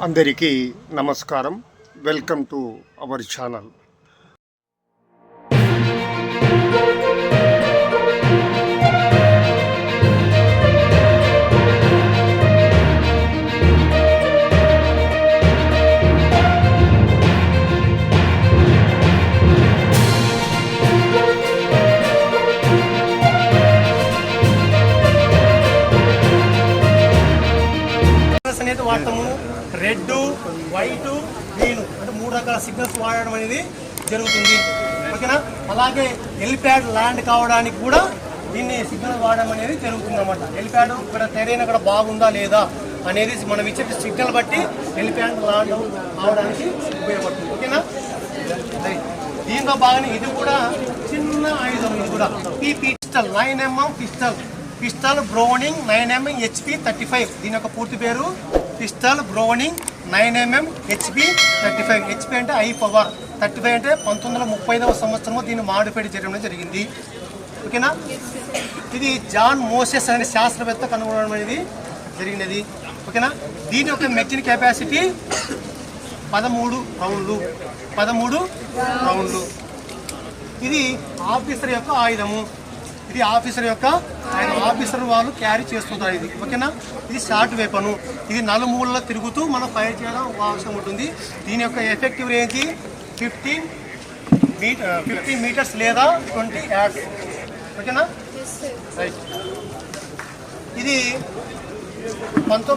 అందరికీ నమస్కారం. Welcome to our channel. అనేది వాడతాము. రెడ్, వైట్, గ్రీన్ అంటే 3 రకాల సిగ్నల్స్ వాడడం అనేది జరుగుతుంది. ఓకేనా. అలాగే హెలిప్యాడ్ ల్యాండ్ కావడానికి కూడా దీన్ని సిగ్నల్ వాడడం అనేది జరుగుతుంది అన్నమాట. హెలిప్యాడ్ ఇక్కడ టెరైన్ అక్కడ బాగుందా లేదా అనేది మనం ఇచ్చే సిగ్నల్ బట్టి హెలిప్యాడ్ ల్యాండ్ కావడానికి ఉపయోగపడుతుంది. ఓకేనా. దీంతో బాగానే ఇది కూడా చిన్న ఆయుధం. ఇది కూడా pistol 9mm pistol Browning 9mm HP 35. దీని యొక్క పూర్తి పేరు pistol Browning 9mm HP 35. HP అంటే హై పవర్, 35 అంటే 1935వ సంవత్సరంలో దీన్ని మాడిఫైడ్ చేయడం జరిగింది. ఓకేనా. ఇది జాన్ మోసెస్ అనే శాస్త్రవేత్త కనుగొనడం అనేది జరిగినది. ఓకేనా. దీని యొక్క మెషిన్ కెపాసిటీ 13 రౌండ్లు. ఇది ఆఫీసర్ యొక్క ఆయుధము. ఆఫీసర్ వాళ్ళు క్యారీ చేస్తుంటారు ఇది. ఓకేనా. ఇది షార్ట్ వెపను. ఇది నలుమూలలో తిరుగుతూ మనం ఫైర్ చేయడం అవసరం ఉంటుంది. దీని యొక్క ఎఫెక్టివ్ రేంజ్ 15 మీటర్స్ లేదా 20 yards. ఓకేనా. రైట్. ఇది 18